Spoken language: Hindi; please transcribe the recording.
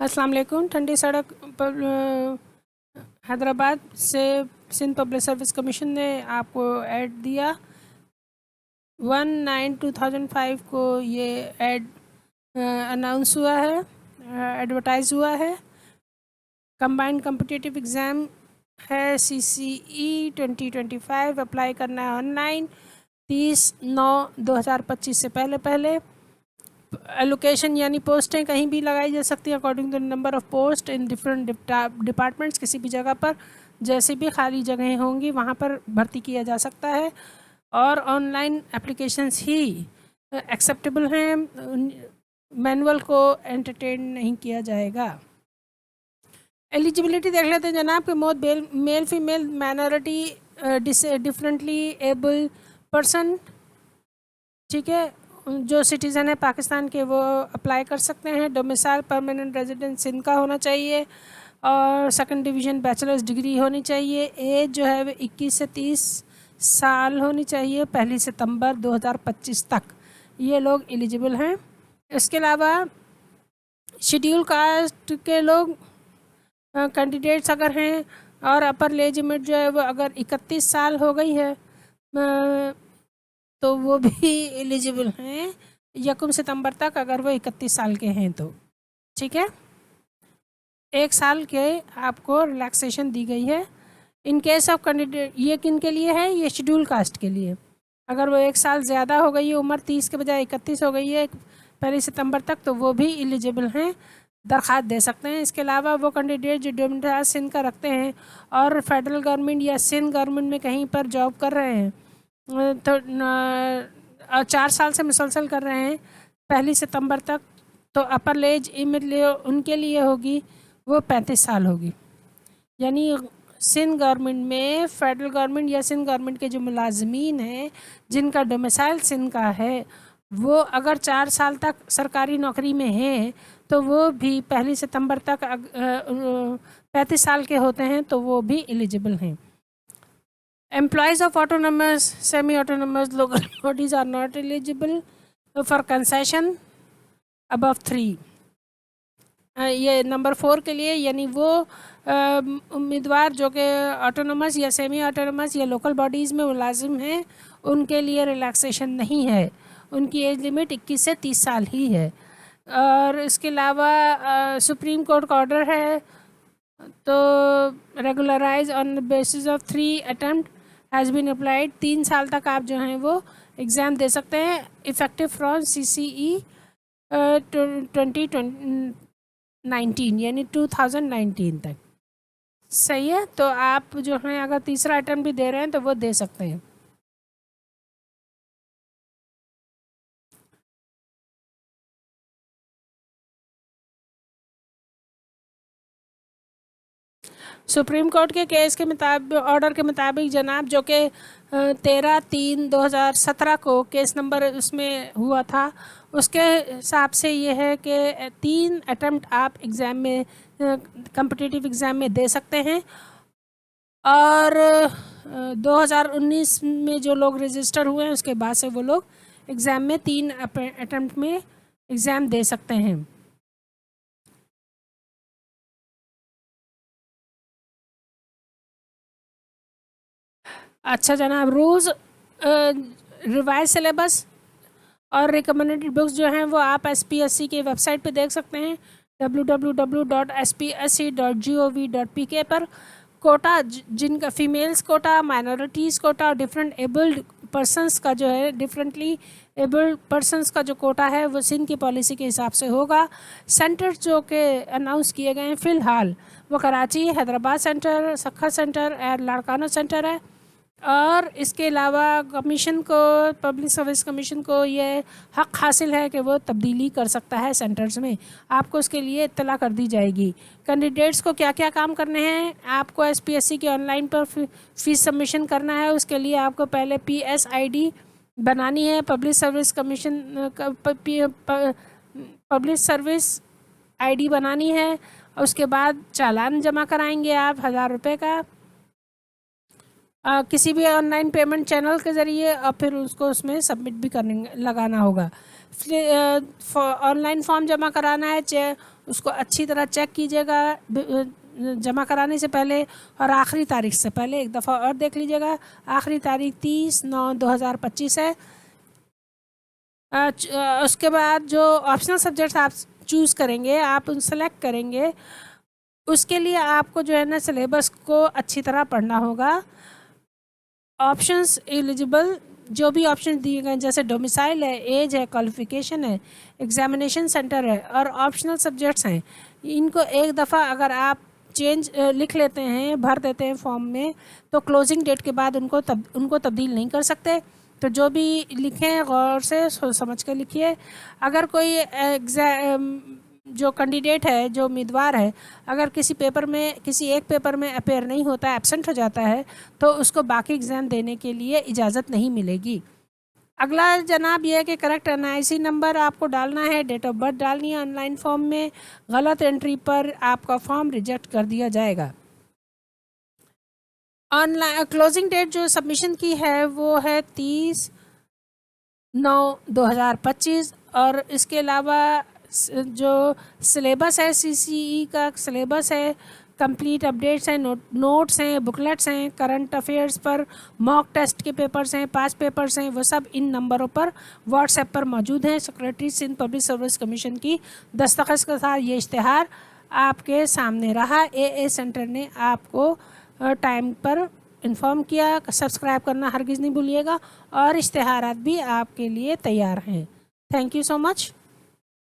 अस्सलाम वालेकुम। ठंडी सड़क पर हैदराबाद से सिंध पब्लिक सर्विस कमीशन ने आपको ऐड दिया 1/9/2005 को ये ऐड अनाउंस हुआ है, एडवर्टाइज़ हुआ है। कंबाइंड कम्पिटिटिव एग्ज़ाम है CCE 2025, अप्लाई करना है ऑनलाइन 30/9/2025 से पहले। एलोकेशन यानी पोस्टें कहीं भी लगाई जा सकती हैं according to number of post in different departments. किसी भी जगह पर जैसे भी खाली जगहें होंगी वहाँ पर भर्ती किया जा सकता है और ऑनलाइन एप्लीकेशंस ही एक्सेप्टेबल हैं। मैनुअल को एंटरटेन नहीं किया जाएगा। एलिजिबिलिटी देख लेते हैं जनाब के मोद male female minority differently able person, ठीक है, जो सिटीज़न है पाकिस्तान के वो अप्लाई कर सकते हैं। डोमिसाइल परमानेंट रेजिडेंस सिंध का होना चाहिए और सेकंड डिवीज़न बैचलर्स डिग्री होनी चाहिए। एज जो है वो 21 से 30 साल होनी चाहिए 1 सितंबर 2025 तक। ये लोग एलिजिबल हैं। इसके अलावा शेड्यूल कास्ट के लोग कैंडिडेट्स अगर हैं और अपर एज लिमिट जो है वो अगर 31 साल हो गई है तो वो भी एलिजिबल हैं 1 सितंबर तक, अगर वो 31 साल के हैं तो, ठीक है। 1 साल के आपको रिलैक्सेशन दी गई है। इन केस ऑफ कैंडिडेट, ये किन के लिए है? ये शेड्यूल कास्ट के लिए। अगर वो 1 साल ज़्यादा हो गई है, उम्र 30 के बजाय 31 हो गई है 1 सितंबर तक, तो वो भी एलिजिबल हैं, दरख्वास्त दे सकते हैं। इसके अलावा वो कैंडिडेट जो डोमिसाइल सिंध का रखते हैं और फेडरल गवर्नमेंट या सिंध गवर्नमेंट में कहीं पर जॉब कर रहे हैं तो 4 साल से मुसलसल कर रहे हैं 1 सितंबर तक, तो अपर एज उनके लिए होगी वो 35 साल होगी। यानी सिंध गवर्नमेंट में, फेडरल गवर्नमेंट या सिंध गवर्नमेंट के जो मुलाजमीन हैं जिनका डोमिसाइल सिंध का है, वो अगर 4 साल तक सरकारी नौकरी में हैं तो वो भी 1 सितंबर तक 35 साल के होते हैं तो वो भी एलिजिबल हैं। Employees of autonomous, semi-autonomous local bodies are not eligible for concession above 3। ये नंबर 4 के लिए, यानी वो उम्मीदवार जो कि ऑटोनमस या सेमी ऑटोनमस या लोकल बॉडीज़ में मुलाजिम हैं उनके लिए रिलैक्सेशन नहीं है। उनकी एज लिमिट 21 से 30 साल ही है। और इसके अलावा सुप्रीम कोर्ट का ऑर्डर है तो regularize on the basis of 3 attempt has been applied. 3 साल तक आप जो हैं वो एग्ज़ाम दे सकते हैं इफ़ेक्टिव फ्रॉम CCE 2019 यानी 2019 तक। सही है, तो आप जो हैं अगर तीसरा अटैम्प्ट भी दे रहे हैं तो वो दे सकते हैं। सुप्रीम कोर्ट के केस के मुताबिक, ऑर्डर के मुताबिक जनाब, जो कि 13/3/2017 को केस नंबर उसमें हुआ था, उसके हिसाब से ये है कि 3 अटैम्प्ट आप एग्ज़ाम में, कम्पिटिटिव एग्ज़ाम में दे सकते हैं। और 2019 में जो लोग रजिस्टर हुए हैं उसके बाद से वो लोग एग्ज़ाम में 3 अटैम्प्ट में एग्ज़ाम दे सकते हैं। अच्छा जनाब, रूल्स, रिवाइज सिलेबस और रिकमेंडेड बुक्स जो हैं वो आप SPSC के वेबसाइट पे देख सकते हैं www.spsc.gov.pk पर। कोटा, जिनका फीमेल्स कोटा, माइनॉरिटीज़ कोटा और डिफरेंट एबल्ड पर्सनस का जो है, डिफरेंटली एबल्ड पर्सनस का जो कोटा है वो सिंध की पॉलिसी के हिसाब से होगा। सेंटर्स जो कि अनाउंस किए गए हैं फ़िलहाल वो कराची, हैदराबाद सेंटर, सक्खा सेंटर और लाड़काना सेंटर है। और इसके अलावा कमीशन को, पब्लिक सर्विस कमीशन को ये हक़ हासिल है कि वो तब्दीली कर सकता है सेंटर्स में। आपको उसके लिए इत्तला कर दी जाएगी। कैंडिडेट्स को क्या क्या काम करने हैं? आपको SPSC के ऑनलाइन पर फ़ीस सबमिशन करना है। उसके लिए आपको पहले PSID बनानी है, public service commission public service ID बनानी है। उसके बाद चालान जमा कराएंगे आप 1000 रुपये का। किसी भी ऑनलाइन पेमेंट चैनल के ज़रिए और फिर उसको उसमें सबमिट भी करने लगाना होगा। ऑनलाइन फॉर्म जमा कराना है, उसको अच्छी तरह चेक कीजिएगा जमा कराने से पहले और आखिरी तारीख से पहले। एक दफ़ा और देख लीजिएगा, आखिरी तारीख 30/9/2025 है। उसके बाद जो ऑप्शनल सब्जेक्ट्स आप चूज़ करेंगे, आप उन सेलेक्ट करेंगे, उसके लिए आपको जो है ना सिलेबस को अच्छी तरह पढ़ना होगा। ऑप्शंस एलिजिबल जो भी ऑप्शन दिए गए जैसे डोमिसाइल है, एज है, क्वालिफिकेशन है, एग्जामिनेशन सेंटर है और ऑप्शनल सब्जेक्ट्स हैं, इनको एक दफ़ा अगर आप लिख लेते हैं, भर देते हैं फॉर्म में, तो क्लोजिंग डेट के बाद उनको तब्दील नहीं कर सकते। तो जो भी लिखें गौर से समझ कर लिखिए। अगर कोई जो कैंडिडेट है, जो उम्मीदवार है, अगर किसी एक पेपर में अपेयर नहीं होता, एब्सेंट हो जाता है, तो उसको बाकी एग्ज़ाम देने के लिए इजाज़त नहीं मिलेगी। अगला जनाब यह है कि करेक्ट NIC नंबर आपको डालना है, डेट ऑफ बर्थ डालनी है ऑनलाइन फॉर्म में। गलत एंट्री पर आपका फॉर्म रिजेक्ट कर दिया जाएगा। ऑनलाइन क्लोजिंग डेट जो सबमिशन की है वो है 30/9/2025 और इसके अलावा जो सिलेबस है, CCE का सिलेबस है, कंप्लीट अपडेट्स हैं, नोट्स हैं, बुकलेट्स हैं, करंट अफेयर्स पर मॉक टेस्ट के पेपर्स हैं, 5 पेपर्स हैं, वो सब इन नंबरों पर व्हाट्सएप पर मौजूद हैं। Secretary Sindh public service commission की दस्तखत के साथ ये इश्तिहार आपके सामने रहा। AA सेंटर ने आपको टाइम पर इन्फॉर्म किया। सब्सक्राइब करना हरगिज़ नहीं भूलिएगा और इश्तिहारात भी आपके लिए तैयार हैं। Thank you so much.